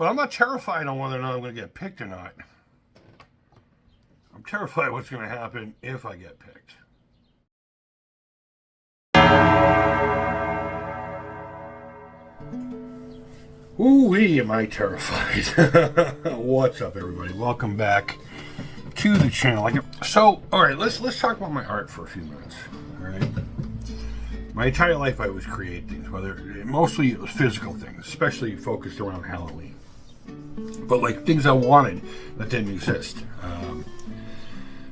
But I'm not terrified on whether or not I'm going to get picked or not. I'm terrified what's going to happen if I get picked. Ooh-wee, am I terrified. What's up, everybody? Welcome back to the channel. So, all right, let's talk about my art for a few minutes. All right. My entire life I was creating things, mostly it was physical things, especially focused around Halloween. But like things I wanted that didn't exist.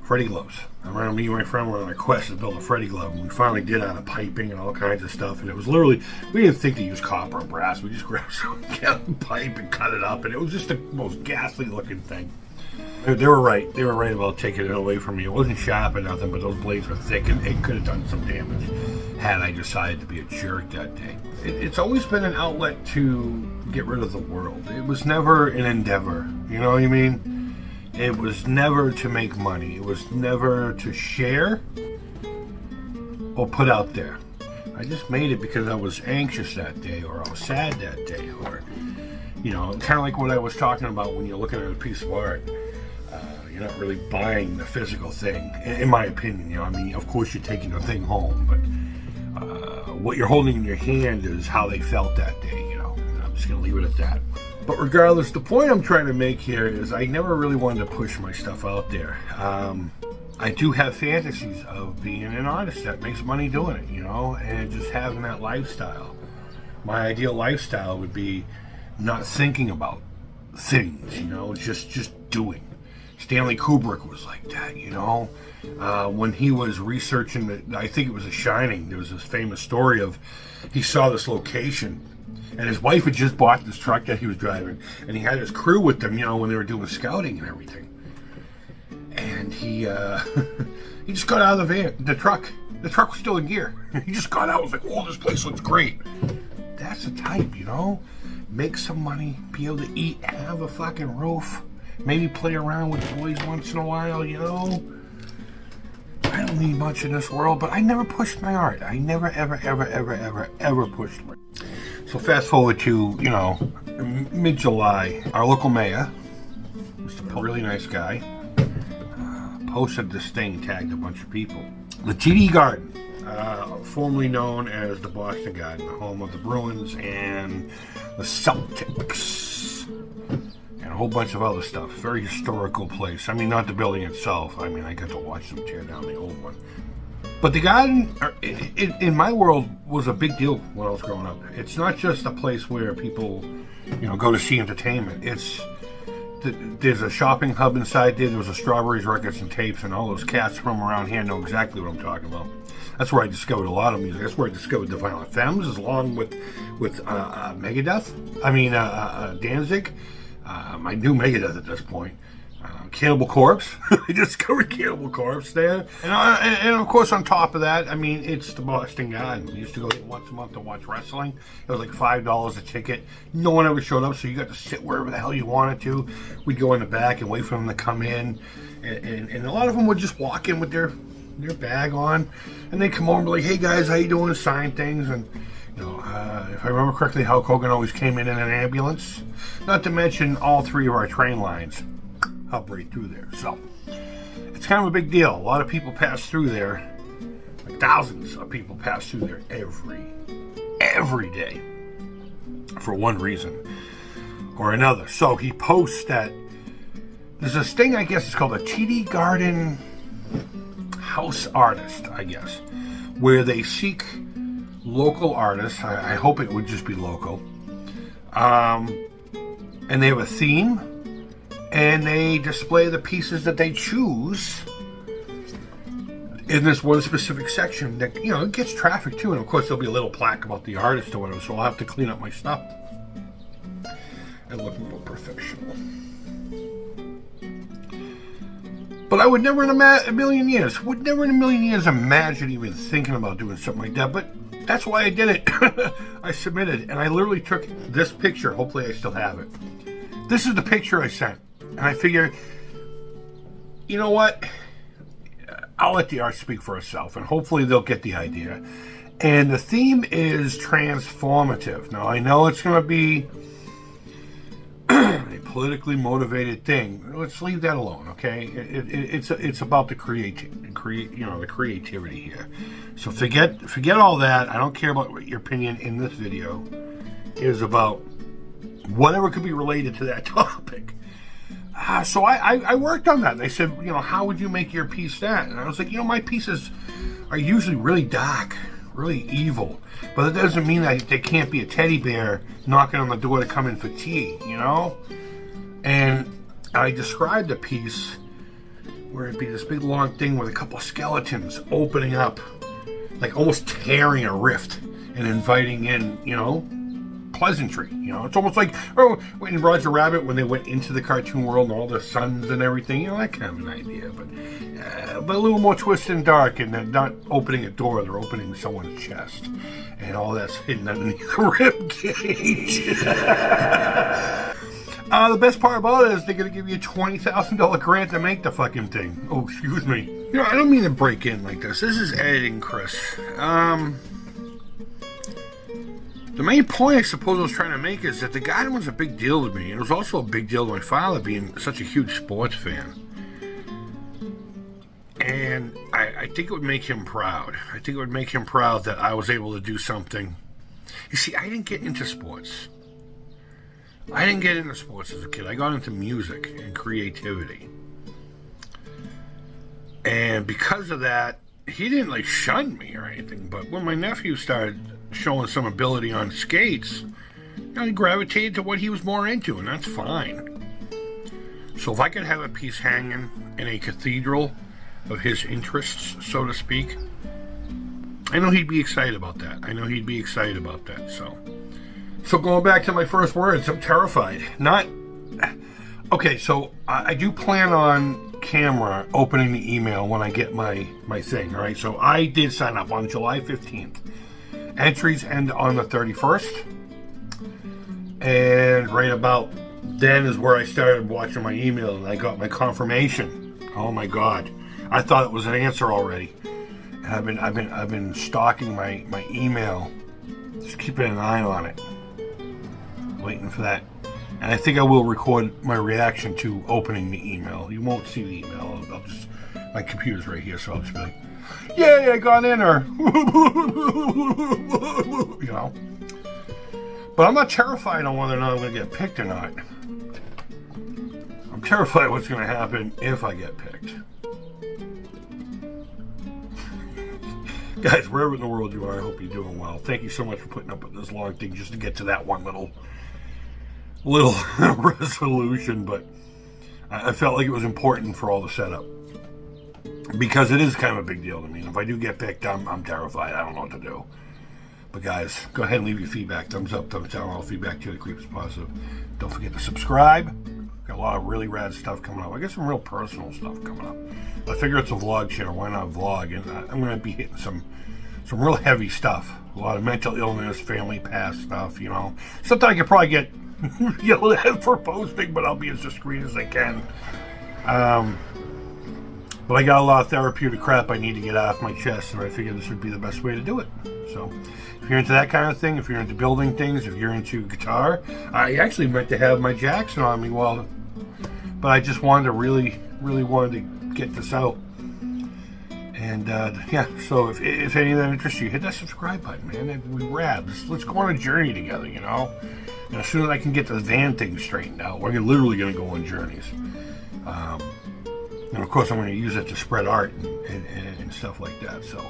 Freddy gloves. I remember me and my friend were on a quest to build a Freddy glove, and we finally did out of piping and all kinds of stuff. And it was literally, we didn't think to use copper or brass. We just grabbed some pipe and cut it up, and it was just the most ghastly looking thing. They were right. They were right about taking it away from me. It wasn't sharp or nothing, but those blades were thick, and it could have done some damage had I decided to be a jerk that day. It's always been an outlet to get rid of the world. It was never an endeavor. You know what I mean? It was never to make money. It was never to share or put out there. I just made it because I was anxious that day, or I was sad that day, or, you know, kind of like what I was talking about when you're looking at a piece of art. You're not really buying the physical thing, in my opinion. You know, I mean, of course you're taking the thing home, but what you're holding in your hand is how they felt that day, you know. And I'm just going to leave it at that. But regardless, the point I'm trying to make here is I never really wanted to push my stuff out there. I do have fantasies of being an artist that makes money doing it, you know, and just having that lifestyle. My ideal lifestyle would be not thinking about things, you know, just doing. Stanley Kubrick was like that, you know. When he was researching, I think it was The Shining, there was this famous story of he saw this location, and his wife had just bought this truck that he was driving, and he had his crew with them, you know, when they were doing scouting and everything. And he he just got out of the truck. The truck was still in gear. He just got out. Was like, "Oh, this place looks great." That's the type, you know. Make some money, be able to eat, have a fucking roof, maybe play around with boys once in a while, you know. I don't need much in this world, but I never pushed my art. I never, ever pushed my art. So fast forward to, you know, mid-July, our local mayor, Mr. Poe, really nice guy, posted this thing, tagged a bunch of people. The TD Garden, formerly known as the Boston Garden, the home of the Bruins and the Celtics, and a whole bunch of other stuff. Very historical place. I mean, not the building itself. I mean, I got to watch them tear down the old one. But the garden, in my world, was a big deal when I was growing up. It's not just a place where people, you know, go to see entertainment. There's a shopping hub inside there. There was a Strawberries Records and Tapes, and all those cats from around here know exactly what I'm talking about. That's where I discovered a lot of music. That's where I discovered the Violent Femmes, along with Megadeth. I mean, Danzig. I knew Megadeth at this point. Cannibal Corpse. I discovered Cannibal Corpse there. And of course, on top of that, I mean, it's the Boston Garden. We used to go there once a month to watch wrestling. It was like $5 a ticket. No one ever showed up, so you got to sit wherever the hell you wanted to. We'd go in the back and wait for them to come in. And a lot of them would just walk in with their bag on. And they'd come over and be like, "Hey guys, how you doing?" Sign things. And, you know, if I remember correctly, Hulk Hogan always came in an ambulance. Not to mention all three of our train lines up right through there. So it's kind of a big deal. A lot of people pass through there. Like thousands of people pass through there every day for one reason or another. So he posts that there's this thing, I guess it's called a TD Garden House Artist, I guess, where they seek local artists. I hope it would just be local. And they have a theme, and they display the pieces that they choose in this one specific section that, you know, it gets traffic too. And of course there'll be a little plaque about the artist or whatever, so I'll have to clean up my stuff and look more professional. But I would never in a million years imagine even thinking about doing something like that. But that's why I did it. I submitted, and I literally took this picture. Hopefully I still have it. This is the picture I sent. And I figured, you know what? I'll let the art speak for itself, and hopefully they'll get the idea. And the theme is transformative. Now, I know it's going to be politically motivated thing. Let's leave that alone, okay? It's about the the creativity here. So forget all that. I don't care about what your opinion in this video is about. Whatever could be related to that topic. So I worked on that. And they said, how would you make your piece that? And I was like, my pieces are usually really dark, really evil. But it doesn't mean that there can't be a teddy bear knocking on the door to come in for tea, And I described a piece where it'd be this big long thing with a couple of skeletons opening up, like almost tearing a rift and inviting in, pleasantry. It's almost like in Roger Rabbit when they went into the cartoon world and all the suns and everything, that kind of an idea, but a little more twisted and dark, and they're not opening a door, they're opening someone's chest, and all that's hidden underneath the rib cage. The best part about it is they're going to give you a $20,000 grant to make the fucking thing. Oh, excuse me. I don't mean to break in like this. This is editing, Chris. The main point I suppose I was trying to make is that the garden was a big deal to me. And it was also a big deal to my father being such a huge sports fan. And I think it would make him proud. I think it would make him proud that I was able to do something. You see, I didn't get into sports. I didn't get into sports as a kid. I got into music and creativity. And because of that, he didn't shun me or anything. But when my nephew started showing some ability on skates, he gravitated to what he was more into, and that's fine. So if I could have a piece hanging in a cathedral of his interests, so to speak, I know he'd be excited about that. So going back to my first words, I'm terrified. Okay, so I do plan on camera opening the email when I get my thing, all right? So I did sign up on July 15th. Entries end on the 31st, and right about then is where I started watching my email, and I got my confirmation. Oh my God, I thought it was an answer already, and I've been stalking my email, just keeping an eye on it, waiting for that. And I think I will record my reaction to opening the email. You won't see the email. My computer's right here, so I'll just be like, yay, I got in her. But I'm not terrified on whether or not I'm going to get picked or not. I'm terrified what's going to happen if I get picked. Guys, wherever in the world you are, I hope you're doing well. Thank you so much for putting up with this long thing just to get to that one little resolution. But I felt like it was important for all the setup. Because it is kind of a big deal to me. If I do get picked, I'm terrified. I don't know what to do. But guys, go ahead and leave your feedback. Thumbs up, thumbs down. All feedback to the Creep is Positive. Don't forget to subscribe. Got a lot of really rad stuff coming up. I got some real personal stuff coming up. I figure it's a vlog channel. Why not vlog? And I'm going to be hitting some real heavy stuff. A lot of mental illness, family past stuff, Something I could probably get yelled at for posting, but I'll be as discreet as I can. But I got a lot of therapeutic crap I need to get off my chest, and I figured this would be the best way to do it. So, if you're into that kind of thing, if you're into building things, if you're into guitar, I actually meant to have my Jackson on me but I just wanted to really wanted to get this out. And so if any of that interests you, hit that subscribe button, man. It'd be rad. Let's go on a journey together, And as soon as I can get the van thing straightened out, we're literally going to go on journeys. And of course, I'm going to use it to spread art and stuff like that. So,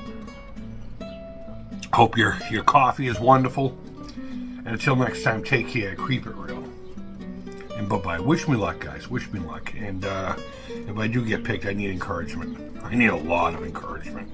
hope your coffee is wonderful. And until next time, take care. Creep it real. And bye-bye. Wish me luck, guys. Wish me luck. And if I do get picked, I need encouragement. I need a lot of encouragement.